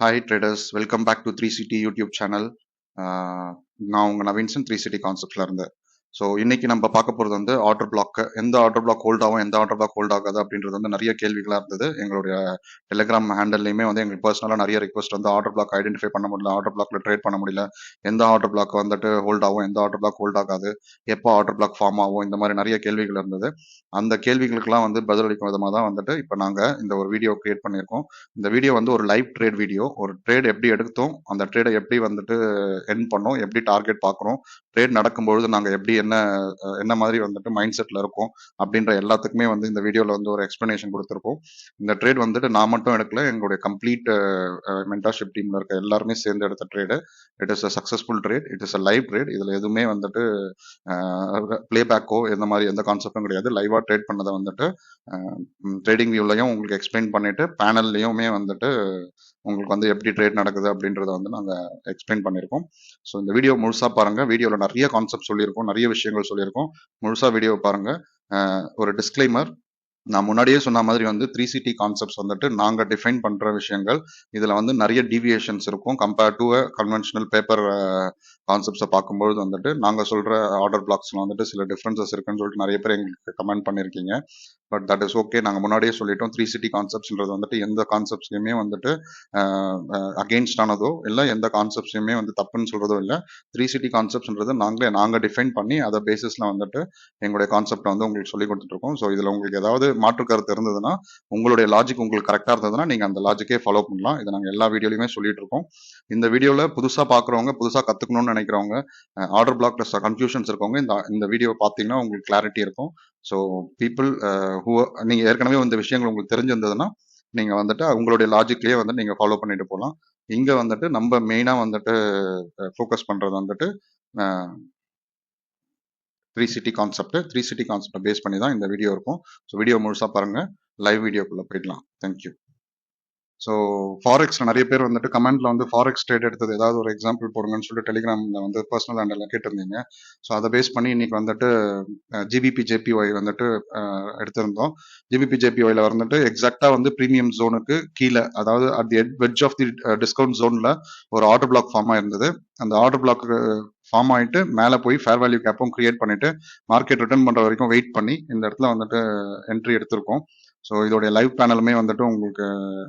Hi traders, welcome back to 3CT YouTube channel. நான் உங்க நவீன்சன் 3CT கான்செப்ட்ல இருந்து. ஸோ இன்னைக்கு நம்ம பார்க்க போகிறது வந்து ஆர்டர் பிளாக், எந்த ஆர்டர் பிளாக் ஹோல்ட் ஆகும், எந்த ஆர்டர் பிளாக் ஹோல்ட் ஆகாது அப்படின்றது வந்து நிறைய கேள்விகளாக இருந்தது. எங்களுடைய டெலிகிராம் ஹேண்டல்லையுமே வந்து எங்களுக்கு பர்சனலாக நிறைய ரிக்வஸ்ட் வந்து ஆர்டர் பிளாக் ஐடென்டிஃபை பண்ண முடியல, ஆர்டர் பிளாக்ல ட்ரேட் பண்ண முடியல, எந்த ஆர்டர் பிளாக் வந்துட்டு ஹோல்ட் ஆகும், எந்த ஆர்டர் பிளாக் ஹோல்ட் ஆகாது, எப்போ ஆர்டர் பிளாக் ஃபார்ம் ஆகும், இந்த மாதிரி நிறைய கேள்விகள் இருந்தது. அந்த கேள்விகளுக்கெல்லாம் வந்து பதிலளிக்கும் விதமாக தான் வந்துட்டு இப்போ நாங்கள் இந்த ஒரு வீடியோ கிரியேட் பண்ணியிருக்கோம். இந்த வீடியோ வந்து ஒரு லைவ் ட்ரேட் வீடியோ. ஒரு ட்ரேட் எப்படி எடுத்தோம், அந்த ட்ரேடை எப்படி வந்துட்டு என் பண்ணோம், எப்படி டார்கெட் பார்க்குறோம், ட்ரேட் நடக்கும்பொழுது நாங்கள் எப்படி என்ன மாதிரி வந்துட்டு மைண்ட் செட்டில் இருக்கோம் அப்படின்ற எல்லாத்துக்குமே வந்து இந்த வீடியோவில் வந்து ஒரு எக்ஸ்பிளனேஷன் கொடுத்துருக்கோம். இந்த ட்ரேட் வந்துட்டு நான் மட்டும் எடுக்கல, எங்களுடைய கம்ப்ளீட் மென்டார்ஷிப் டீமில் இருக்க எல்லாருமே சேர்ந்து எடுத்த trade. It is a successful trade, it is a live trade. இதில் எதுவுமே வந்துட்டு பிளேபேக்கோ எந்த மாதிரி எந்த கான்செப்டும் கிடையாது. லைவாக ட்ரேட் பண்ணதை வந்துட்டு ட்ரேடிங் வியூலையும் உங்களுக்கு எக்ஸ்பிளைன் பண்ணிட்டு பேனல்லையுமே வந்துட்டு உங்களுக்கு வந்து எப்படி ட்ரேட் நடக்குது அப்படின்றத வந்து நாங்கள் எக்ஸ்பிளைன் பண்ணியிருக்கோம். ஸோ இந்த வீடியோ முழுசாக பாருங்கள். வீடியோவில் நிறைய கான்செப்ட் சொல்லியிருக்கோம், நிறைய விஷயங்கள் சொல்லியிருக்கோம். முழுசாக வீடியோ பாருங்கள். ஒரு டிஸ்க்ளைமர், நான் முன்னாடியே சொன்ன மாதிரி வந்து 3CT கான்செப்ட்ஸ் வந்துட்டு நாங்கள் டிஃபைன் பண்ணுற விஷயங்கள். இதில் வந்து நிறைய டீவியேஷன்ஸ் இருக்கும் கம்பேர்ட் டு கன்வென்ஷனல் பேப்பர் கான்செப்ட்ஸை பார்க்கும்போது வந்துட்டு நாங்கள் சொல்கிற ஆர்டர் பிளாக்ஸில் வந்துட்டு சில டிஃப்ரென்சஸ் இருக்குன்னு சொல்லிட்டு நிறைய பேர் எங்களுக்கு கமெண்ட் பண்ணியிருக்கீங்க. But that is okay. நாங்கள் முன்னாடியே சொல்லிட்டோம், 3CT கான்செப்ட்ஸ்ன்றது வந்துட்டு எந்த கான்செப்ட்ஸையுமே வந்துட்டு அகெயின்ஸ்ட் ஆனதோ இல்லை எந்த கான்செப்ட்ஸையுமே வந்து தப்புன்னு சொல்கிறதோ இல்லை. 3CT கான்செப்ட்ஸ்ன்றது நாங்கள் டிஃபைன் பண்ணி அதை பேசிஸில் வந்துட்டு எங்களுடைய கான்செப்டை வந்து உங்களுக்கு சொல்லி கொடுத்துட்ருக்கோம். ஸோ இதில் உங்களுக்கு ஏதாவது மாற்று கருத்து இருந்ததுன்னா, உங்களுடைய லாஜிக் உங்களுக்கு கரெக்டாக இருந்ததுன்னா நீங்கள் அந்த லாஜிக்கே ஃபாலோ பண்ணலாம். இதை நாங்கள் எல்லா வீடியோலையுமே சொல்லிட்டு இருக்கோம். இந்த வீடியோவில் புதுசாக பார்க்குறவங்க, புதுசாக கற்றுக்கணும்னு நினைக்கிறவங்க, ஆர்டர் பிளாக் ப்ளஸ் கன்ஃபியூஷன்ஸ் இருக்கவங்க இந்த வீடியோ பார்த்தீங்கன்னா உங்களுக்கு கிளாரிட்டி இருக்கும். ஸோ பீப்புள் நீங்கள் ஏற்கனவே இந்த விஷயங்கள் உங்களுக்கு தெரிஞ்சிருந்ததுன்னா நீங்கள் வந்துட்டு உங்களுடைய லாஜிக்லேயே வந்து நீங்கள் ஃபாலோ பண்ணிட்டு போகலாம். இங்கே வந்துட்டு நம்ம மெயினாக வந்துட்டு ஃபோக்கஸ் பண்ணுறது வந்துட்டு 3CT கான்செப்டை பேஸ் பண்ணி தான் இந்த வீடியோ இருக்கும். ஸோ வீடியோ முழுசாக பாருங்கள். லைவ் வீடியோக்குள்ளே போயிடலாம். தேங்க்யூ. ஸோ ஃபாரெக்ஸில் நிறைய பேர் வந்துட்டு கமெண்ட்ல வந்து ஃபாரெக்ஸ் ட்ரேட் எடுத்தது ஏதாவது ஒரு எக்ஸாம்பிள் போடுங்கன்னு சொல்லிட்டு டெலிகிராமில் வந்து பர்சனல் ஹேண்டில் கேட்டிருந்தீங்க. ஸோ அதை பேஸ் பண்ணி இன்னைக்கு வந்துட்டு ஜிபிபி ஜேபிஒய் வந்துட்டு எடுத்திருந்தோம். ஜிபிபி ஜேபிஒயில் வந்துட்டு எக்ஸாக்டாக வந்து ப்ரீமியம் ஜோனுக்கு கீழே, அதாவது at the wedge of the discount ஜோனில் ஒரு ஆர்டர் பிளாக் ஃபார்ம் ஆயிருந்தது. அந்த ஆர்டர் பிளாக் ஃபார்ம் ஆகிட்டு மேலே போய் ஃபேர் வேல்யூ கேப்பும் கிரியேட் பண்ணிட்டு மார்க்கெட் ரிட்டர்ன் பண்ணுற வரைக்கும் வெயிட் பண்ணி இந்த இடத்துல வந்துட்டு என்ட்ரி எடுத்திருக்கோம். ஸோ இதோடைய லைவ் பேனலுமே வந்துட்டு உங்களுக்கு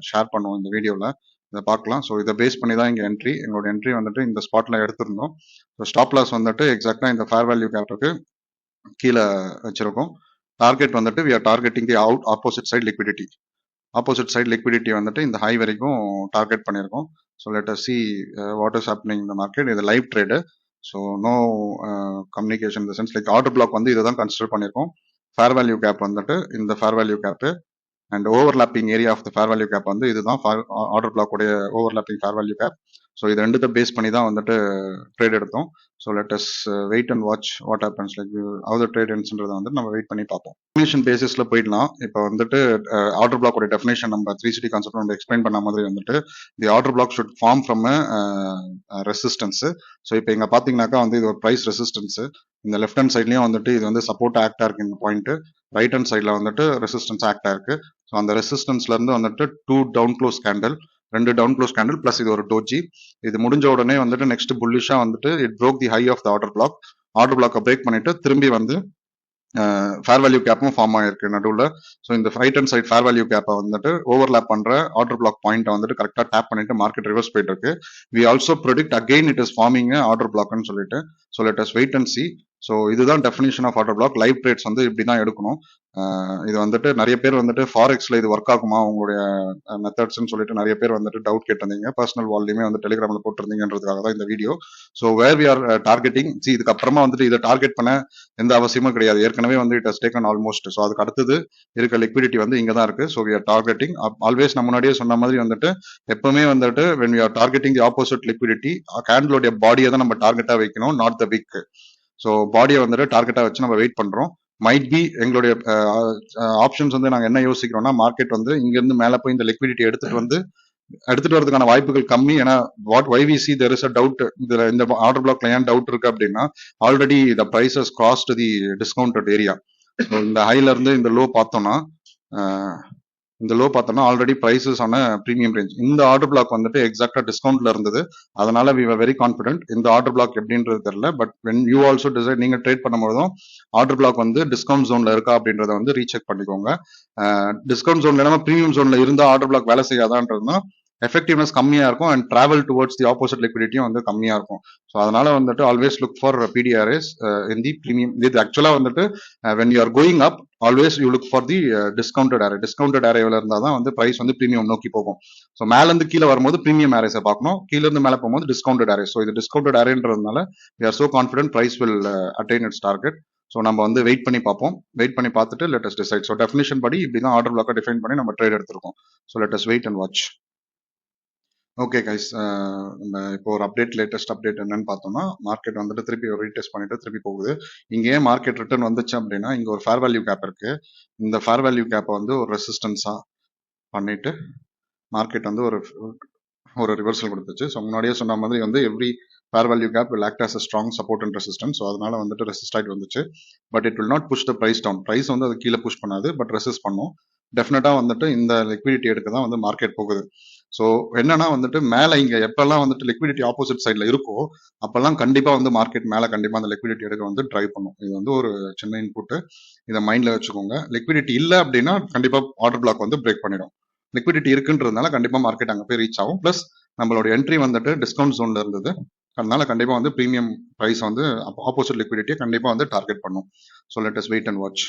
ஷேர் பண்ணுவோம் இந்த வீடியோவில், இதை பார்க்கலாம். ஸோ இதை பேஸ் பண்ணி தான் இங்கே எங்களோட என்ட்ரி வந்துட்டு இந்த ஸ்பாட்டில் எடுத்திருந்தோம். ஸோ ஸ்டாப் லாஸ் வந்துட்டு எக்ஸாக்டாக இந்த ஃபேர் வேல்யூ கேப்புக்கு கீழே வச்சிருக்கோம். டார்கெட் வந்துட்டு we are targeting the opposite side liquidity வந்துட்டு இந்த ஹை வரைக்கும் டார்கெட் பண்ணியிருக்கோம். So let us see what is happening in the market. இது live trade. So no communication இந்த சென்ஸ் லைக் ஆர்டர் பிளாக் வந்து இதை தான் கன்சிடர் பண்ணியிருக்கோம். ஃபேர் வேல்யூ கேப் வந்துட்டு இந்த fair value gap and overlapping area of the fair value gap வந்து இதுதான் ஆர்டர் பிளாக் உடைய overlapping fair value gap. So இது ரெண்டுத்தை பேஸ் பண்ணி தான் வந்துட்டு ட்ரேட் எடுத்தோம். So let us wait and watch what happens like how the trade எண்ட்ஸ்ன்றதை வந்து நம்ம வெயிட் பண்ணி பார்ப்போம். டெஃபினேஷன் பேசிஸ்ல போயிடலாம். இப்போ வந்துட்டு ஆர்டர் பிளாக் உடைய டெஃபினேஷன் நம்ம 3CT கான்செப்ட் நம்ம எக்ஸ்பிளைன் பண்ண மாதிரி வந்துட்டு the order block should form from resistance. So இப்போ இங்கே பார்த்தீங்கன்னாக்கா வந்து இது ஒரு ப்ரைஸ் ரெசிஸ்டன்ஸ். இந்த லெஃப்ட் ஹேண்ட் சைட்லயும் வந்துட்டு இது வந்து சப்போர்ட் ஆக்டா இருக்கு இந்த பாயிண்ட். ரைட் ஹேண்ட் சைட்ல வந்துட்டு ரெசிஸ்டன்ஸ் ஆக்டா இருக்கு. ஸோ அந்த ரெசிஸ்டன்ஸ்ல இருந்து வந்துட்டு 2 down close candle, 2 down close candle plus இது ஒரு டோஜி. இது முடிஞ்ச உடனே வந்துட்டு நெக்ஸ்ட் புல்லிஷா வந்துட்டு it broke the high of the order பிளாக்கை பிரேக் பண்ணிட்டு திரும்பி வந்து ஃபேர் வேல்யூ கேப்பும் ஃபார்ம் ஆயிருக்கு நடுவில். ஸோ இந்த right hand side fair value கேப்பை வந்துட்டு ஓவர்லேப் பண்ற ஆர்டர் பிளாக் பாயிண்ட்டை வந்துட்டு கரெக்டாக டேப் பண்ணிட்டு மார்க்கெட் ரிவர்ஸ் போயிட்டு இருக்கு. We also predict again it is forming order பிளாக்னு சொல்லிட்டு. So let us wait and see. So இதுதான் definition of order block. Live trades வந்து இப்படி தான் எடுக்கணும். இது வந்துட்டு நிறைய பேர் வந்துட்டு ஃபாரெக்ஸ்ல இது ஒர்க் ஆகுமா உங்களுடைய மெத்தட்ஸ்ன்னு சொல்லிட்டு நிறைய பேர் வந்துட்டு டவுட் கேட்டிருந்தீங்க. பர்சனல் வால்லையுமே வந்து டெலிகிராமில் போட்டிருந்தீங்கன்றதுக்காக தான் இந்த video. So where we are targeting, இதுக்கப்புறமா வந்துட்டு இதை டார்கெட் பண்ண எந்த அவசியமும் கிடையாது. ஏற்கனவே வந்து it has taken almost. So அதுக்கு அடுத்தது இருக்க லிக்விடிட்டி வந்து இங்கே தான் இருக்கு. So we are targeting always. நான் முன்னாடியே சொன்ன மாதிரி வந்துட்டு எப்பவுமே வந்துட்டு when we are targeting the opposite liquidity, கேண்டலோடைய பாடியை தான் நம்ம டார்கெட்டா வைக்கணும், நாட் த விக். ஸோ பாடியை வந்துட்டு டார்கெட்டா வச்சு நம்ம வெயிட் பண்றோம். மைட் பி எங்களுடைய ஆப்ஷன்ஸ் வந்து நாங்கள் என்ன யோசிக்கிறோம்னா, மார்க்கெட் வந்து இங்கிருந்து மேலே போய் இந்த லிக்விடிட்டி எடுத்துட்டு வரதுக்கான வாய்ப்புகள் கம்மி. ஏன்னா why we see there is a doubt. இந்த ஆர்டர் பிளாக்ல ஏன் டவுட் இருக்கு அப்படின்னா, already the prices crossed the discounted area. இந்த ஹைல இருந்து இந்த லோ பார்த்தோம்னா இந்த லோ பார்த்தோம்னா ஆல்ரெடி பிரைசஸ் ஆன ப்ரீமியம் ரேஞ்ச். இந்த ஆர்டர் பிளாக் வந்துட்டு எக்ஸாக்டா டிஸ்கவுண்ட்ல இருந்தது. அதனால வி வர் வெரி கான்ஃபிடென்ட். இந்த ஆர்டர் பிளாக் எப்படின்றது தெரியல. But when you also decide, நீங்க ட்ரேட் பண்ணும்போதும் ஆர்டர் பிளாக் வந்து டிஸ்கவுண்ட் ஜோன்ல இருக்கா அப்படின்றத வந்து ரீசெக் பண்ணிக்கோங்க. டிஸ்கவுண்ட் ஜோன்ல இல்லாம ப்ரீமியம் ஜோன்ல இருந்தா ஆர்டர் பிளாக் வேலை செய்யாதான்றதுனா எஃபெக்டிவ்னஸ் கம்மியா இருக்கும் and travel towards the opposite லிக்விடிட்டியும் வந்து கம்மியா இருக்கும். ஸோ அதனால வந்துட்டு always look for PDRs in the premium. இது ஆக்சுவலா வந்துட்டு when you are going up always you look for the discounted area. Discounted ஏரேவில் இருந்தால் தான் வந்து பிரைஸ் வந்து ப்ரீமியம் நோக்கி போகும். ஸோ மேலேருந்து கீழே வரும்போது ப்ரீமியம் ஏரேஸை பார்க்கணும், கீழே இருந்து மேலே போகும்போது டிஸ்கவுண்டட் ஏரே. ஸோ இது டிஸ்கவுண்டட் ஏரேன்றதுனால we are so confident price will attain its target. So நம்ம வந்து வெயிட் பண்ணி பார்ப்போம். வெயிட் பண்ணி பார்த்துட்டு let us decide. So definition படி இப்படி தான் ஆர்டர் பிளாக்கை டிஃபைன் பண்ணி நம்ம ட்ரேட் எடுத்திருக்கோம். So let us wait and watch. Okay guys, நம்ம இப்போ ஒரு அப்டேட், லேட்டஸ்ட் அப்டேட் என்னன்னு பார்த்தோம்னா, மார்க்கெட் வந்துட்டு திருப்பி ஒரு ரீடெஸ்ட் பண்ணிட்டு திருப்பி போகுது. இங்கே மார்க்கெட் ரிட்டர்ன் வந்துச்சு அப்படின்னா இங்க ஒரு ஃபேர் வேல்யூ கேப் இருக்கு. இந்த ஃபேர் வேல்யூ கேப்பை வந்து ஒரு ரெசிஸ்டன்ஸா பண்ணிட்டு மார்க்கெட் வந்து ஒரு ரிவர்சல் கொடுத்துச்சு. ஸோ முன்னாடியே சொன்ன மாதிரி வந்து every fair value gap will act as a strong support and resistance. So அதனால வந்துட்டு ரெசிஸ்ட் ஆகிட்டு வந்துச்சு. But it will not push the price down. Price வந்து அது கீழே புஷ் பண்ணாது, பட் ரெசிஸ்ட் பண்ணும். டெஃபினட்டா வந்துட்டு இந்த லிக்விடிட்டி எடுக்க தான் வந்து மார்க்கெட் போகுது. ஸோ என்னன்னா வந்துட்டு மேலே இங்க எப்பெல்லாம் வந்துட்டு லிக்விடிட்டி ஆப்போசிட் சைட்ல இருக்கோ அப்பெல்லாம் கண்டிப்பா வந்து மார்க்கெட் மேலே கண்டிப்பா அந்த லிக்விடிட்டி எடுக்க வந்து ட்ரைவ் பண்ணும். இது வந்து ஒரு சின்ன இன்புட், இதை மைண்ட்ல வச்சுக்கோங்க. லிக்விடிட்டி இல்லை அப்படின்னா கண்டிப்பா ஆர்டர் பிளாக் வந்து பிரேக் பண்ணிடும். லிக்விடிட்டி இருக்குன்றதுனால கண்டிப்பா மார்க்கெட் அங்கே போய் ரீச் ஆகும். பிளஸ் நம்மளோட என்ட்ரி வந்துட்டு டிஸ்கவுண்ட் ஜோன்ல இருந்தது, அதனால கண்டிப்பா வந்து ப்ரீமியம் பிரைஸ் வந்து ஆப்போசிட் லிக்விடிட்டியை கண்டிப்பா வந்து டார்கெட் பண்ணும். So let us wait and watch.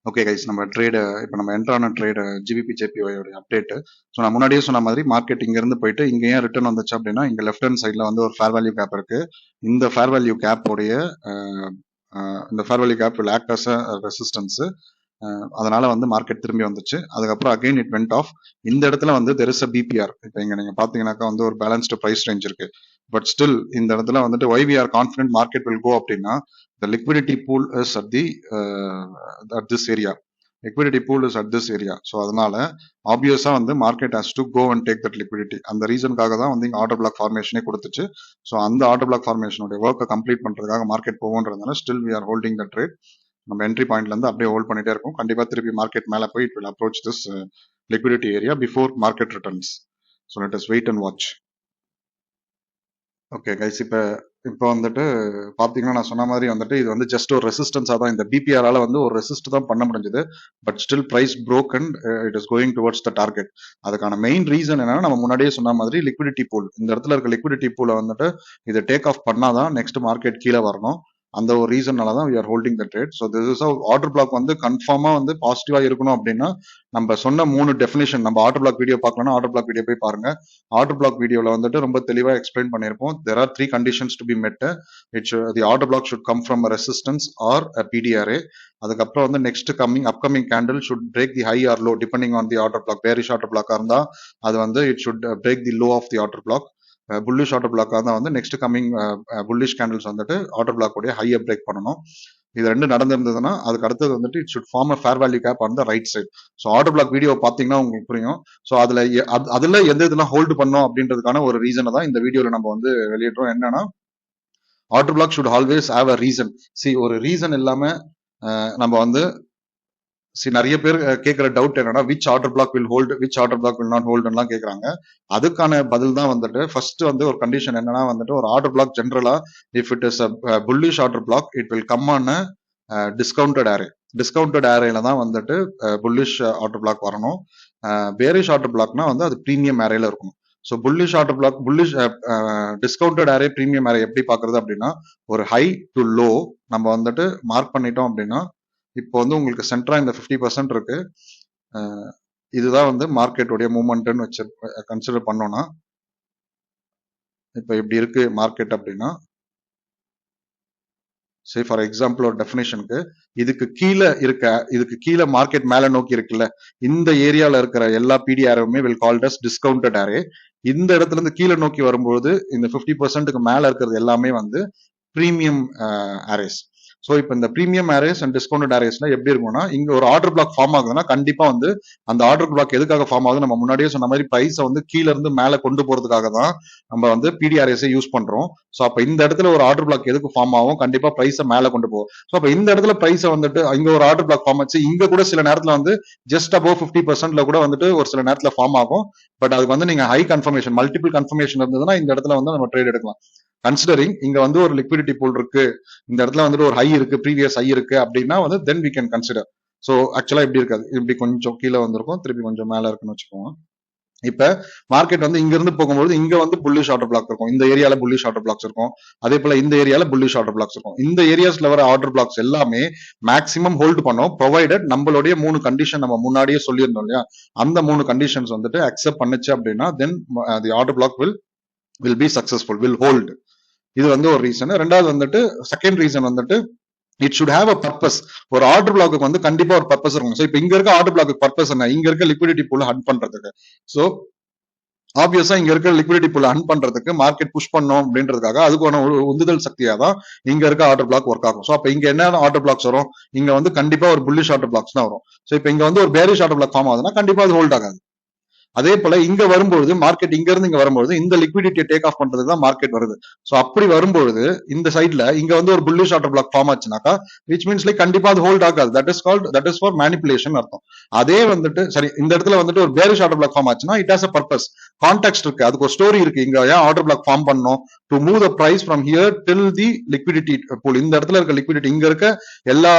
Okay guys, நம்ம ட்ரேடு இப்போ நம்ம என்ட்ரான ட்ரேடு ஜிபிபி ஜேபிஒயோட அப்டேட். ஸோ நான் முன்னாடியே சொன்ன மாதிரி மார்க்கெட் இங்கேருந்து போயிட்டு இங்கே ஏன் ரிட்டர்ன் வந்துச்சு அப்படின்னா இங்கே லெஃப்ட் ஹேண்ட் சைடில் வந்து ஒரு ஃபேர் வேல்யூ கேப் இருக்கு. இந்த ஃபேர் வேல்யூ கேப்போடைய இந்த fair value gap will act as a resistance. அதனால வந்து மார்க்கெட் திரும்பி வந்துச்சு. அதுக்கப்புறம் அகைன் இட் வெண்ட் ஆஃப். இந்த இடத்துல வந்து தெர் இஸ் அ பிபிஆர். இப்போ இங்க நீங்க பாத்தீங்கன்னாக்கா வந்து ஒரு பேலன்ஸ்டு பிரைஸ் ரேஞ்ச் இருக்கு. பட் ஸ்டில் இந்த இடத்துல வந்துட்டு why we are confident market will go அப்படின்னா the liquidity pool is at this area. Liquidity pool is at this area. So அதனால ஆப்வியஸா வந்து market has to go and take that liquidity. அந்த ரீசனுக்காக தான் வந்து இங்க ஆர்டர் பிளாக் ஃபார்மேஷனே கொடுத்துச்சு. ஸோ அந்த ஆர்டர் பிளாக் ஃபார்மேஷனுடைய ஒர்க்கை கம்ப்ளீட் பண்றதுக்காக மார்க்கெட் போகுன்றதுனால still we are holding the trade. நம்ம என்ட்ரி பாயிண்ட்ல இருந்து அப்படியே ஹோல்ட் பண்ணிட்டே இருக்கும். கண்டிப்பா திருப்பி மார்க்கெட் மேல போய் it will approach this liquidity area before market returns. So let us wait and watch. Okay guys, இப்போ வந்துட்டு பாத்தீங்கன்னா நான் சொன்ன மாதிரி வந்துட்டு இது வந்து ஜஸ்ட் ஒரு ரெசிஸ்டன்ஸா தான். இந்த பிபிஆரால வந்து ஒரு ரெசிஸ்ட் தான் பண்ண முடிஞ்சது. But still price broke and it is going towards the target. அதுக்கான மெயின் ரீசன் என்னன்னா நம்ம முன்னாடியே சொன்ன மாதிரி லிக்விடிட்டி பூல். இந்த இடத்துல இருக்க லிக்விடிட்டி பூலை வந்துட்டு இதை டேக் ஆஃப் பண்ணாதான் நெக்ஸ்ட் மார்க்கெட் கீழே வரணும். அந்த ஒரு ரீசன்னால தான் we are holding the trade. So this is order block வந்து கன்ஃபார்மா வந்து பாசிட்டிவா இருக்கணும் அப்படின்னா நம்ம சொன்ன 3 டெஃபினேஷன், நம்ம ஆர்டர் பிளாக் வீடியோ பார்க்கலன்னா ஆர்டர் பிளாக் வீடியோ போய் பாருங்க. ஆர்டர் பிளாக் வீடியோல வந்துட்டு ரொம்ப தெளிவா எக்ஸ்பிளைன் பண்ணியிருப்போம். there are 3 conditions to be met. The order block should come from a resistance or a PDRA. அதுக்கப்புறம் வந்து next upcoming candle should break the high or low depending on the order block. bearish order block இருந்தா அது வந்து it should break the low of the order block. Bullish order பிளாக்காக தான் வந்து next coming bullish candles வந்துட்டு order block ஹையை break பண்ணணும். இது ரெண்டு நடந்திருந்ததுன்னா அதுக்கு அடுத்தது வந்துட்டு it should form a fair value gap on the right side. So order block video பார்த்தீங்கன்னா உங்களுக்கு புரியும். ஸோ அதுல எந்த இதெல்லாம் ஹோல்டு பண்ணோம் அப்படின்றதுக்கான ஒரு ரீசனை தான் இந்த வீடியோல நம்ம வந்து வெளியிடுறோம். என்னன்னா order block should always have a reason. ஒரு ரீசன் இல்லாம நம்ம வந்து நிறைய பேர் கேட்கிற டவுட் என்னன்னா which order block will hold, which order block will not hold எல்லாம் கேட்கறாங்க. அதுக்கான பதில் தான் வந்துட்டு ஃபர்ஸ்ட் வந்து ஒரு கண்டிஷன் என்னன்னா வந்துட்டு ஒரு ஆர்டர் பிளாக் ஜென்ரலா if it is a bullish order block it will come on discounted area. Discounted ஏரேல தான் வந்துட்டு புல்லிஷ் ஆர்டர் பிளாக் வரணும். பேரிஷ் ஆர்டர் பிளாக்னா வந்து அது ப்ரீமியம் ஏரேல இருக்கும். So bullish order block, bullish discounted area, premium area எப்படி பாக்குறது அப்படின்னா ஒரு ஹை டு லோ நம்ம வந்துட்டு மார்க் பண்ணிட்டோம் அப்படின்னா இப்போ வந்து உங்களுக்கு சென்டரா இந்த 50% இருக்கு. இதுதான் வந்து மார்க்கெட்டோடைய மூவ்மெண்ட்னு வச்சு கன்சிடர் பண்ணோம்னா இப்போ இப்படி இருக்கு மார்க்கெட் அப்படின்னா சரி ஃபார் எக்ஸாம்பிள் ஒரு டெஃபினேஷனுக்கு இதுக்கு கீழே மார்க்கெட் மேல நோக்கி இருக்குல்ல, இந்த ஏரியால இருக்கிற எல்லா பிடிஆருமே வில் கால்ட் அஸ் டிஸ்கவுண்டட் ஏரே. இந்த இடத்துல இருந்து கீழே நோக்கி வரும்போது இந்த 50%க்கு மேல இருக்கிறது எல்லாமே வந்து ப்ரீமியம் ஏரேஸ். ஸோ இப்போ இந்த ப்ரீமியம் அரேஸ் அண்ட் டிஸ்கவுண்டட் அரேஸ்ல எப்படி இருக்கும்னா, இங்க ஒரு ஆர்டர் பிளாக் ஃபார்ம் ஆகுதுன்னா கண்டிப்பா வந்து அந்த ஆர்டர் பிளாக் எதுக்காக ஃபார்ம் ஆகுது, நம்ம முன்னாடியே சொன்ன மாதிரி பிரைஸை வந்து கீழ இருந்து மேல கொண்டு போறதுக்காக தான் நம்ம வந்து பிடிஆர்எஸை யூஸ் பண்றோம். ஸோ அப்ப இந்த இடத்துல ஒரு ஆர்டர் பிளாக் எதுக்கு ஃபார்ம் ஆகும், கண்டிப்பா பிரைஸை மேல கொண்டு போகும். ஸோ அப்ப இந்த இடத்துல பிரைஸை வந்துட்டு இங்க ஒரு ஆர்டர் பிளாக் ஃபார்ம் ஆச்சு, இங்க கூட சில நேரத்துல வந்து ஜஸ்ட் அபவ் 50%ல கூட வந்துட்டு ஒரு சில நேரத்துல ஃபார்ம் ஆகும். பட் அதுக்கு வந்து நீங்க ஹை கன்ஃபர்மேஷன், மல்டிபிள் கன்ஃபர்மேஷன் இருந்ததுன்னா இந்த இடத்துல வந்து நம்ம ட்ரேட் எடுக்கலாம். கன்சிடரிங் இங்க வந்து ஒரு லிக்விடிட்டி பூல் இருக்கு, இந்த இடத்துல வந்துட்டு ஒரு ஹை இருக்கு, ப்ரீவியஸ் ஹை இருக்கு அப்படின்னா வந்து then we can consider. So ஆக்சுவலா இப்படி இருக்காது, இப்படி கொஞ்சம் கீழே வந்திருக்கும், திருப்பி கொஞ்சம் மேல இருக்குன்னு வச்சுக்கோங்க. இப்ப மார்க்கெட் வந்து இங்க இருந்து போகும்போது இங்க வந்து புல்லிஷ் ஆர்டர் பிளாக் இருக்கும், இந்த ஏரியால புல்லிஷ் ஆர்டர் பிளாக்ஸ் இருக்கும், அதே போல இந்த ஏரியால புல்லிஷ் ஆர்டர் பிளாக்ஸ் இருக்கும். இந்த ஏரியாஸ்ல வர ஆர்டர் பிளாக்ஸ் எல்லாமே மேக்ஸிமம் ஹோல்டு பண்ணோம், ப்ரொவைடட் நம்மளுடைய 3 கண்டிஷன் நம்ம முன்னாடியே சொல்லியிருந்தோம் இல்லையா, அந்த 3 கண்டிஷன்ஸ் வந்துட்டு அக்செப்ட் பண்ணுச்சு அப்படின்னா then the order block will be successful, will hold. இது வந்து ஒரு ரீசன். ரெண்டாவது வந்துட்டு செகண்ட் ரீசன் வந்துட்டு it should have a purpose. ஒரு ஆர்டர் பிளாக்கு வந்து கண்டிப்பா ஒரு பர்பஸ் இருக்கும். ஸோ இப்போ இங்க இருக்க ஆர்டர் பிளாக்கு பர்பஸ் என்ன, இங்க இருக்க லிக்விடிட்டி பூல் ஹண்ட் பண்றதுக்கு. ஸோ ஆப்வியஸா இங்க இருக்க லிக்விடிட்டி பூல் ஹண்ட் பண்றதுக்கு மார்க்கெட் புஷ் பண்ணோம் அப்படின்றதுக்காக அதுக்கான ஒரு உந்துதல் சக்தியா தான் இங்க இருக்க ஆர்டர் பிளாக் ஒர்க் ஆகும். ஸோ அப்ப இங்க என்ன ஆர்டர் பிளாக்ஸ் வரும், இங்க வந்து கண்டிப்பா ஒரு புல்லிஷ் ஆர்டர் பிளாக்ஸ் தான் வரும். ஸோ இப்போ இங்க வந்து ஒரு பேரிஷ் ஆர்டர் பிளாக் ஃபார்ம் ஆகுதுன்னா கண்டிப்பா அது ஹோல்ட் ஆகாது. அதே போல இங்க வரும்போது மார்க்கெட் இங்க இருந்து இங்க வரும்போது இந்த லிக்விடிட்டியை டேக் ஆஃப் பண்றதுக்கு தான் மார்க்கெட் வருது. ஸோ அப்படி வரும்பொழுது இந்த சைட்ல இங்க வந்து ஒரு புல்லிஷ் ஆர்டர் பிளாக் ஃபார்ம் ஆச்சுனாக்கா விச் மீன்ஸ் லைக் கண்டிப்பா அது ஹோல்ட் ஆகாது. தட் இஸ் ஃபார் மேனிபுலேஷன் அர்த்தம். அதே வந்துட்டு சரி இந்த இடத்துல வந்துட்டு ஒரு பேரிஷ் ஆர்டர் பிளாக் ஃபார்ம் ஆச்சுன்னா it has a purpose, context இருக்கு, அதுக்கு ஒரு ஸ்டோரி இருக்கு. இங்க ஏன் ஆர்டர் பிளாக் ஃபார்ம் பண்ணணும், to move the price from here till the liquidity pool. இந்த இடத்துல இருக்க லிக்விடிட்டி இங்க இருக்க எல்லா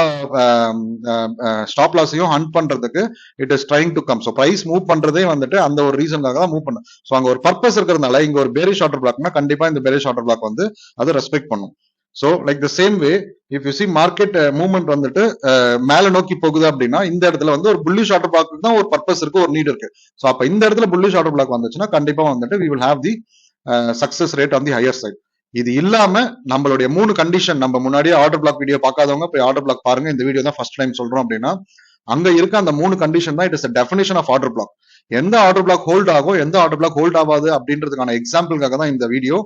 ஸ்டாப் லாஸையும் ஹண்ட் பண்றதுக்கு it is trying to come. So price move பண்றதே வந்துட்டு அந்த ஒரு ரீசனுக்காக தான் மூவ் பண்ணும். ஸோ அங்க ஒரு பர்பஸ் இருக்கிறதுனால இங்க ஒரு பேரிஷ் ஆர்டர் பிளாக்னா கண்டிப்பா இந்த பேரிஷ் ஆர்டர் பிளாக் வந்து அதை ரெஸ்பெக்ட் பண்ணும். So like the same way if you see market movement வந்துட்டு மேல நோக்கி போகுது அப்படின்னா இந்த இடத்துல வந்து ஒரு புல்லிஷ் ஆர்டர் பிளாக் தான் ஒரு பர்பஸ் இருக்கு, ஒரு நீட் இருக்கு. ஸோ அப்ப இந்த இடத்துல புல்லிஷ் ஆர்டர் பிளாக் வந்துச்சுன்னா கண்டிப்பா வந்துட்டு we will have the success rate on the higher side. இது இல்லாம நம்மளுடைய 3 கண்டிஷன், நம்ம முன்னாடியே ஆர்டர் பிளாக் வீடியோ பார்க்காதவங்க போய் ஆர்டர் பிளாக் பாருங்க, இந்த வீடியோ தான் ஃபர்ஸ்ட் டைம் சொல்றோம் அப்படின்னா அங்க இருக்க அந்த 3 கண்டிஷன் தான் it is definition of order block. எந்த ஆர்டர் பிளாக் ஹோல்ட் ஆகும், எந்த ஆர்டர் பிளாக் ஹோல்ட் ஆகாது அப்படின்றதுக்கான எக்ஸாம்பிளுக்காக தான் இந்த வீடியோ.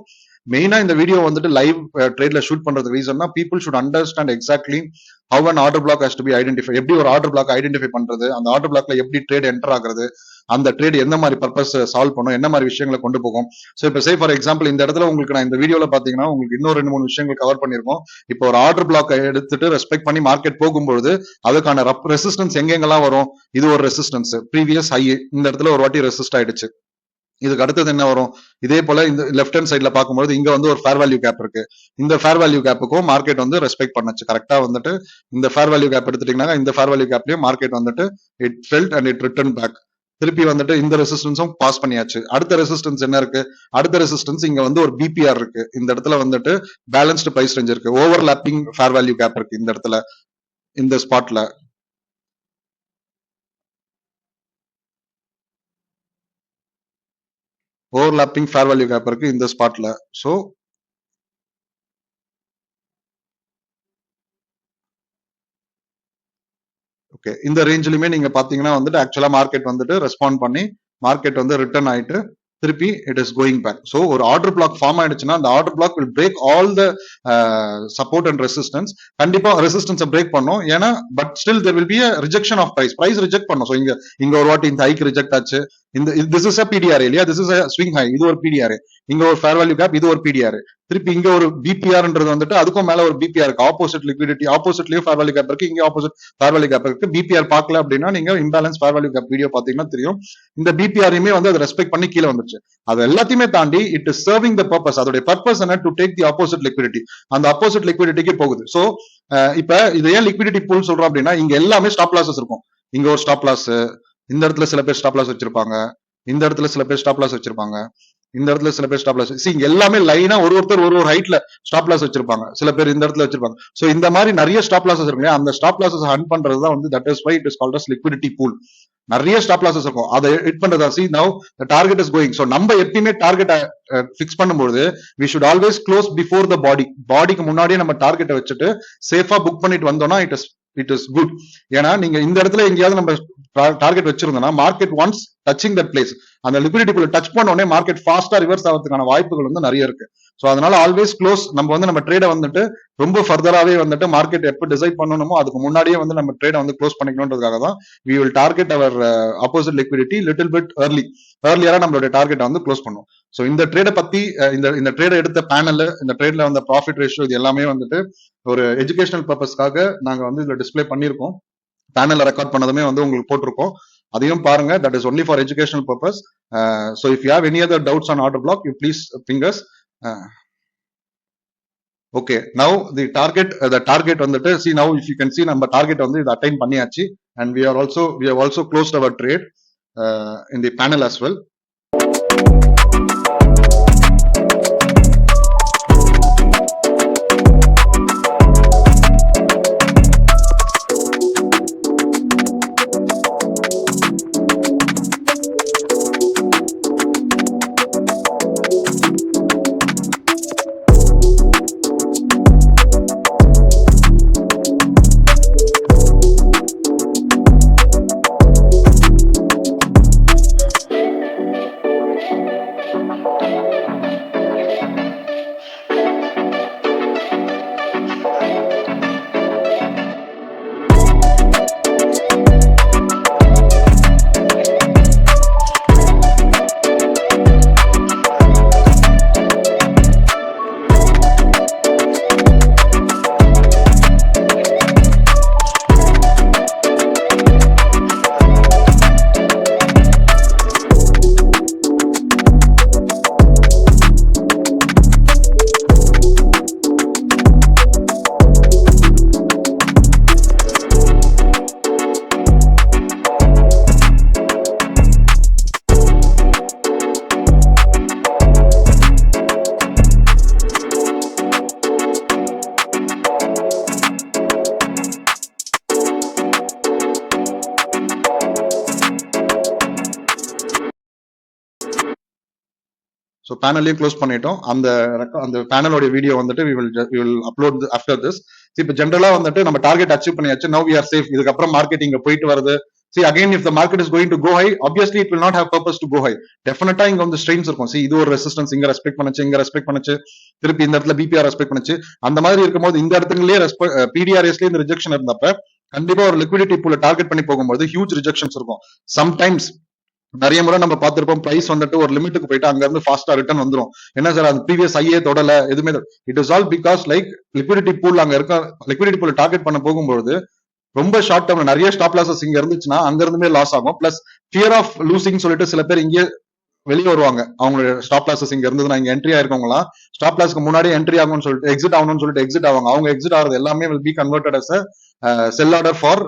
மெயினா இந்த வீடியோ வந்துட்டு லைவ் ட்ரேட்ல ஷூட் பண்றதுக்கு ரீசன்னா people should understand exactly how an order block has to be identify. எப்படி ஒரு ஆர்டர் பிளாக் ஐடென்டிஃபை பண்றது, அந்த ஆர்டர் பிளாக்ல எப்படி ட்ரேட் என்டர் ஆகுறது, அந்த ட்ரேட் எந்த மாதிரி பர்பஸ் சால்வ் பண்ணும், என்ன மாதிரி விஷயங்களை கொண்டு போகும். ஸோ இப்போ சே ஃபார் எக்ஸாம்பிள் இந்த இடத்துல உங்களுக்கு நான் இந்த வீடியோல பாத்தீங்கன்னா உங்களுக்கு இன்னும் 2-3 விஷயங்கள் கவர் பண்ணிருக்கோம். இப்போ ஒரு ஆர்டர் பிளாக் எடுத்துட்டு ரெஸ்பெக்ட் பண்ணி மார்க்கெட் போகும்போது அதுக்கான ரெசிஸ்டன்ஸ் எங்கெங்கெல்லாம் வரும், இது ஒரு ரெசிஸ்டன்ஸ், ப்ரீவியஸ் ஹை இந்த இடத்துல ஒரு வாட்டி ரெசிஸ்ட் ஆயிடுச்சு. இதுக்கு அடுத்தது என்ன வரும், இதே போல இந்த லெஃப்ட் ஹேண்ட் சைட்ல பார்க்கும்போது இங்க வந்து ஒரு ஃபேர் வேல்யூ கேப் இருக்கு. இந்த ஃபேர் வேல்யூ கேப்புக்கும் மார்க்கெட் வந்து ரெஸ்பெக்ட் பண்ணுச்சு கரெக்டா. வந்துட்டு இந்த ஃபேர் வேல்யூ கேப் எடுத்துட்டீங்கன்னா இந்த ஃபேர் வேல்யூ கேப்லயும் மார்க்கெட் வந்துட்டு it felt and it return back. திருப்பி வந்துட்டு இந்த ரெசிஸ்டன்ஸும் பாஸ் பண்ணியாச்சு. அடுத்த ரெசிஸ்டன்ஸ் என்ன இருக்கு, அடுத்த ரெசிஸ்டன்ஸ் இங்க வந்து ஒரு பிபிஆர் இருக்கு. இந்த இடத்துல வந்துட்டு பேலன்ஸ்டு பிரைஸ் ரேஞ்ச் இருக்கு, ஓவர்லாப்பிங் ஃபேர் வேல்யூ கேப் இருக்கு இந்த இடத்துல, இந்த ஸ்பாட்ல ஓவர்லாப்பிங் ஃபேர் வேல்யூ கேப் இருக்கு இந்த ஸ்பாட்ல. ஸோ ஓகே, இந்த ரேஞ்சிலுமே நீங்க பாத்தீங்கன்னா வந்துட்டு ஆக்சுவலா மார்க்கெட் வந்துட்டு ரெஸ்பாண்ட் பண்ணி மார்க்கெட் வந்து ரிட்டர்ன் ஆயிட்டு திருப்பி it is going back. So ஒரு ஆர்டர் பிளாக் ஃபார்ம் ஆயிடுச்சுன்னா அந்த order block will break all the support and resistance. கண்டிப்பா ரெசிஸ்டன்ஸை பிரேக் பண்ணும், ஏன்னா but still there will be rejection of price reject பண்ணும். ஸோ இங்க ஒரு வாட்டி இந்த ஹைக்கு ரிஜெக்ட் ஆச்சு, இந்த திஸ் இஸ் அ பிடிஆர் இல்லையா, this is a swing high, இது ஒரு பிடிஆர், இங்க ஒரு ஃபேர் வேல்யூ கேப், இது ஒரு பிடிஆர், திருப்பி இங்க ஒரு பிபிஆர்ன்றது வந்துட்டு அதுக்கும் மேல ஒரு பிபிஆர் இருக்கு, ஆப்போசிட் லிக்விடிட்டி, ஆப்போசிட்லயும் ஃபேர் வேல்யூ கேப் இருக்கு, இங்க ஆப்போசிட் ஃபேர் வேல்யூ கேப் இருக்கு. பிபிஆர் பார்க்கல அப்படின்னா நீங்க imbalance fair value gap video பாத்தீங்கன்னா தெரியும். இந்த பிபிஆரையுமே வந்து அதை ரெஸ்பெக்ட் பண்ணி கீழே வந்துச்சு. அது எல்லாத்தையுமே தாண்டி it is serving the purpose. அதோட பர்பஸ் என்ன, to take the opposite liquidity, அந்த ஆப்போசிட் லிக்விடிட்டிக்கு போகுது. சோ இப்ப இது ஏன் லிக்விடிட்டி பூல் சொல்றோம் அப்படின்னா இங்க எல்லாமே ஸ்டாப் லாஸஸ் இருக்கும். இங்க ஒரு ஸ்டாப் லாஸ், இந்த இடத்துல சில பேர் ஸ்டாப் லாஸ் வச்சிருப்பாங்க, இந்த இடத்துல சில பேர் ஸ்டாப் லாஸ் வச்சிருப்பாங்க, இந்த இடத்துல சில பேர் ஸ்டாப் லாஸ், இங்க எல்லாமே லைனா ஒருத்தர் ஒரு ஹைட்ல ஸ்டாப் லாஸ் வச்சிருப்பாங்க, சில பேர் இந்த இடத்துல வச்சிருப்பாங்க. சோ இந்த மாதிரி நிறைய ஸ்டாப் லாஸஸ் இருக்கு, அந்த ஸ்டாப் லாஸஸ் ஹண்ட் பண்றதுதான் வந்து that is why it is called as liquidity pool. நிறைய ஸ்டாப் லாஸஸ் இருக்கும், அதை ஹிட் பண்றதா. See now the target is going. So நம்ம எப்பயுமே டார்கெட் ஃபிக்ஸ் பண்ணும்போது we should always close before the பாடிக்கு முன்னாடியே நம்ம டார்கெட்டை வச்சுட்டு சேஃபா புக் பண்ணிட்டு வந்தோம்னா இட் இஸ் குட். ஏன்னா நீங்க இந்த இடத்துல எங்கேயாவது நம்ம டார்கெட் வச்சிருந்தோம்னா market once touching that place, அந்த லிக்விடிட்டி பூல் டச் பண்ண உடனே மார்க்கெட் ஃபாஸ்டா ரிவர்ஸ் ஆகிறதுக்கான வாய்ப்புகள் வந்து நிறைய இருக்கு. ஸோ அதனால ஆல்வேஸ் க்ளோஸ். நம்ம வந்து நம்ம ட்ரேடை வந்துட்டு ரொம்ப ஃபர்தராகவே வந்துட்டு மார்க்கெட் எப்போ டிசைட் பண்ணணுமோ அதுக்கு முன்னாடியே வந்து நம்ம ட்ரேடை வந்து க்ளோஸ் பண்ணிக்கணுன்றதுக்காக தான் we will target our opposite liquidity little bit earlier நம்மளுடைய டார்கெட்டை வந்து க்ளோஸ் பண்ணும். ஸோ இந்த ட்ரேடை பத்தி இந்த ட்ரேடை எடுத்த பேனல், இந்த ட்ரேட்ல வந்த ப்ராஃபிட் ரேஷியோ, இது எல்லாமே வந்துட்டு ஒரு எஜுகேஷனல் பர்பஸ்க்காக நாங்க வந்து இதுல டிஸ்பிளே பண்ணியிருக்கோம். பேனல்ல ரெக்கார்ட் பண்ணதுமே வந்து உங்களுக்கு போட்டிருக்கோம், அதையும் பாருங்க. That is only for educational purpose. So if you have any other doubts on order block, you please ping us. Okay, now the target வந்துட்டு see now if you can see நம்ம target வந்து இது attain பண்ணியாச்சு. and we have also closed our trade in the panel as well. So பேனல்லையும் close பண்ணிட்டோம். அந்த பேனலோட video வந்துட்டு we will upload after this. இப்போ ஜென்ரலா வந்துட்டு நம்ம டார்கெட் அச்சீவ் பண்ணியாச்சு. now we are safe. இதுக்கப்புறம் மார்க்கெட்டிங் போயிட்டு வருது. see again if the market is going to go high, obviously it will not have purpose to go high. டெஃபினட்டா இங்க வந்து ஸ்ட்ரெயின்ஸ் இருக்கும். see இது ஒரு ரெசிஸ்டன்ஸ், இங்க ரெஸ்பெக்ட் பண்ணுச்சு, திருப்பி இந்த இடத்துல பிபிஆர் ரெஸ்பெக்ட் பண்ணுச்சு. அந்த மாதிரி இருக்கும்போது இந்த இடத்துலயே பிடிஆர்எஸ்லயே இந்த ரிஜெக்ஷன் இருந்தப்ப கண்டிப்பா ஒரு லிக்விடிட்டி பூல டார்கெட் பண்ணி போகும்போது ஹியூஜ் ரிஜெக்ஷன்ஸ் இருக்கும். சம்டைம்ஸ் நிறைய முறை நம்ம பார்த்திருப்போம், பிரைஸ் வந்துட்டு ஒரு லிமிட்டுக்கு போயிட்டு அங்க இருந்து ஃபாஸ்டா ரிட்டர்ன் வந்துரும். என்ன சார் அது ப்ரீவியஸ் ஐயே தொடல எதுவுமே. It is all because like liquidity pool அங்க இருக்க லிக்விடிட்டி பூல் டார்கெட் பண்ண போகும்போது ரொம்ப ஷார்ட் டேர்ம்ல நிறைய ஸ்டாப் லாசஸ் இங்க இருந்துச்சுன்னா அங்க இருந்துமே லாஸ் ஆகும். பிளஸ் ஃபியர் ஆஃப் லூசிங் சொல்லிட்டு சில பேர் இங்கே வெளியே வருவாங்க. அவங்களோட ஸ்டாப் லாசஸ் இங்க இருந்ததுன்னா இங்க என்ட்ரி ஆயிருக்கவங்களாம் ஸ்டாப் லாஸ்க்கு முன்னாடி என்ட்ரி ஆகும்னு சொல்லிட்டு எக்ஸிட் ஆகணும்னு சொல்லிட்டு எக்ஸிட் ஆவாங்க. அவங்க எக்ஸிட் ஆகிறது எல்லாமே will be converted as a sell order for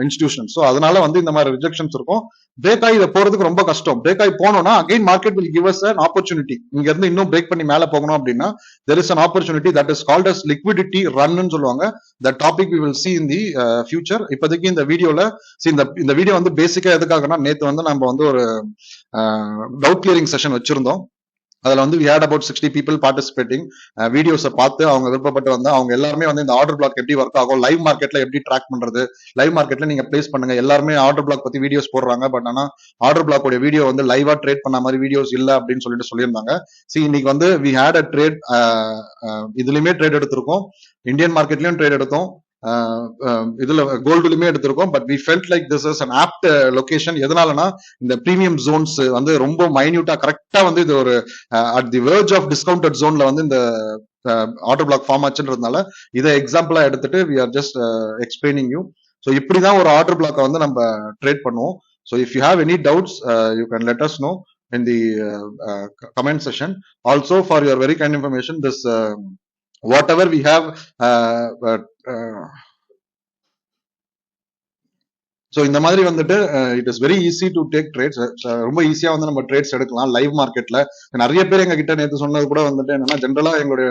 institution. So அதனால வந்து இந்த மாதிரி ரிஜெக்ஷன்ஸ் இருக்கும். பிரேக் ஆகி இதை போறதுக்கு ரொம்ப கஷ்டம். பிரேக் ஆகி போனோம்னா again market will give us an opportunity. இங்க இருந்து இன்னும் பிரேக் பண்ணி மேல போகணும் அப்படின்னா there is an opportunity that is called as liquidity run ன்னு சொல்லுவாங்க. the topic we will see in the future. இப்போதைக்கு இந்த வீடியோல இந்த வீடியோ வந்து பேசிக்கா எதுக்காகனா, நேத்து வந்து நம்ம வந்து ஒரு டவுட் கிளியரிங் செஷன் வச்சிருந்தோம். அதுல வந்து we had about 60 people participating. வீடியோஸை பார்த்து அவங்க விருப்பப்பட்டு வந்து அவங்க எல்லாருமே வந்து இந்த ஆர்டர் பிளாக் எப்படி ஒர்க் ஆகும், லைவ் மார்க்கெட்ல எப்படி ட்ராக் பண்றது, லைவ் மார்க்கெட்ல நீங்க பிளேஸ் பண்ணுங்க. எல்லாருமே ஆர்டர் பிளாக் பத்தி வீடியோஸ் போடுறாங்க. பட் ஆனா ஆர்டர் பிளாக்கோட வீடியோ வந்து லைவா ட்ரேட் பண்ண மாதிரி வீடியோஸ் இல்ல அப்படின்னு சொல்லியிருந்தாங்க. இன்னைக்கு வந்து we had a trade, இதுலயுமே ட்ரேட் எடுத்திருக்கோம், இந்தியன் மார்க்கெட்லயும் ட்ரேட் எடுத்தோம், இதுல கோல்டுலயுமே எடுத்திருக்கோம். But we felt like this is an apt location. எதனாலனா இந்த பிரீமியம் ஜோன்ஸ் வந்து ரொம்ப மைன்யூட்டா கரெக்டா வந்து இது ஒரு at the verge of discounted ஜோன்ல வந்து இந்த ஆர்டர் பிளாக் ஃபார்ம் ஆச்சுன்றதுனால இதை எக்ஸாம்பிளா எடுத்துட்டு we are just explaining you. So இப்படிதான் ஒரு ஆர்டர் பிளாக்கை வந்து நம்ம ட்ரேட் பண்ணுவோம். So if you have any doubts you can let us know in the comment section. Also for your very kind information, this whatever we have so இந்த மாதிரி வந்துட்டு it is very easy to take trades. ரொம்ப ஈஸியா வந்து நம்ம trades எடுக்கலாம் live மார்க்கெட்ல. நிறைய பேர் எங்க கிட்ட நேற்று சொன்னது கூட வந்துட்டு என்னன்னா, ஜென்ரலா எங்களுடைய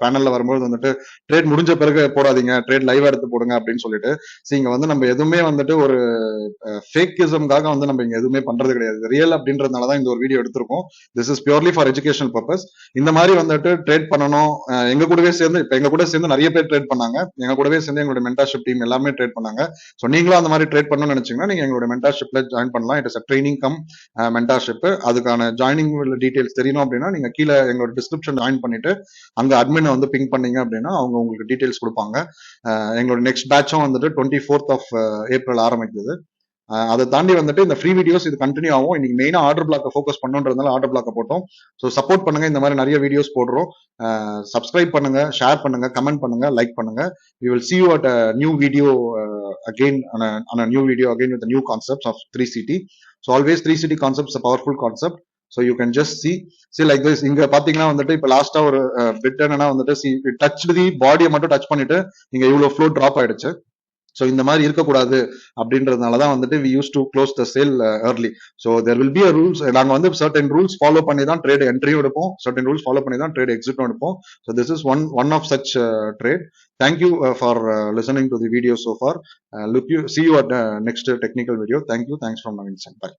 பேனல்ல வரும்போது வந்துட்டு ட்ரேட் முடிஞ்ச பிறகு போடாதீங்க, ட்ரேட் லைவா எடுத்து போடுங்க அப்படின்னு சொல்லிட்டு. இங்க வந்து நம்ம எதுவுமே வந்துட்டு ஒரு ஃபேக்கிசம்காக வந்து நம்ம இங்க எதுவுமே பண்றது கிடையாது. ரியல் அப்படின்றதுனாலதான் இந்த ஒரு வீடியோ எடுத்திருக்கோம். This is purely for educational purpose. இந்த மாதிரி வந்துட்டு ட்ரேட் பண்ணணும். எங்க கூடவே சேர்ந்து நிறைய பேர் ட்ரேட் பண்ணாங்க. எங்க கூடவே சேர்ந்து எங்களுடைய மென்டார்ஷிப் டீம் எல்லாமே ட்ரேட் பண்ணாங்க. ஸோ நீங்களும் அந்த மாதிரி ட்ரேட் பண்ணணும்னு நினைச்சீங்கன்னா நீங்க எங்களோட மென்டார்ஷிப்ல ஜாயின் பண்ணலாம். It is training come mentorship. அதுக்கான ஜாயினிங் டீடைல்ஸ் தெரியணும் அப்படின்னா நீங்க கீழே எங்களோட டிஸ்கிரிப்ஷன் ஜாயின் பண்ணிட்டு அங்க அட்மினை வந்து பிங் பண்ணீங்க அப்படின்னா அவங்க உங்களுக்கு டீடைல்ஸ் கொடுப்பாங்க. எங்களோட நெக்ஸ்ட் பேட்சும் வந்துட்டு 24th of April ஆரம்பிக்குது. அதை தாண்டி வந்துட்டு இந்த ஃப்ரீ வீடியோஸ் இது கண்டினியூ ஆகும். இன்னைக்கு மெயினா ஆர்டர் பிளாக்க ஃபோக்கஸ் பண்ணுன்றதுனால ஆர்டர் பிளாக்க போட்டோம். ஸோ சப்போர்ட் பண்ணுங்க. இந்த மாதிரி நிறைய வீடியோஸ் போடுறோம். சப்ஸ்கிரைப் பண்ணுங்க, ஷேர் பண்ணுங்க, கமெண்ட் பண்ணுங்க, லைக் பண்ணுங்க. We will see you at a new video again on a new video again with the new concepts of 3CT. So always 3CT concept is a powerful concept. So you can just see like this. இங்க பாத்தீங்கன்னா வந்துட்டு இப்ப லாஸ்டா ஒரு bit என்னன்னா வந்துட்டு touch தி பாடியை மட்டும் டச் பண்ணிட்டு இங்க இவ்வளவு ஃப்ளோ டிராப் ஆயிடுச்சு. ஸோ இந்த மாதிரி இருக்கக்கூடாது அப்படின்றதுனால தான் வந்துட்டு we use to close the sale early. So there will be a rules. நாங்கள் வந்து சர்டன் ரூல்ஸ் ஃபாலோ பண்ணி தான் ட்ரேட் என்ட்ரியும் எடுப்போம், சர்டன் ரூல்ஸ் ஃபாலோ பண்ணி தான் ட்ரேட் எக்ஸிட்டும் எடுப்போம். So this is one of such trade. Thank you for listening to the video so far. See you at next technical video. Thank you. Thanks from Naveen Sen. Bye.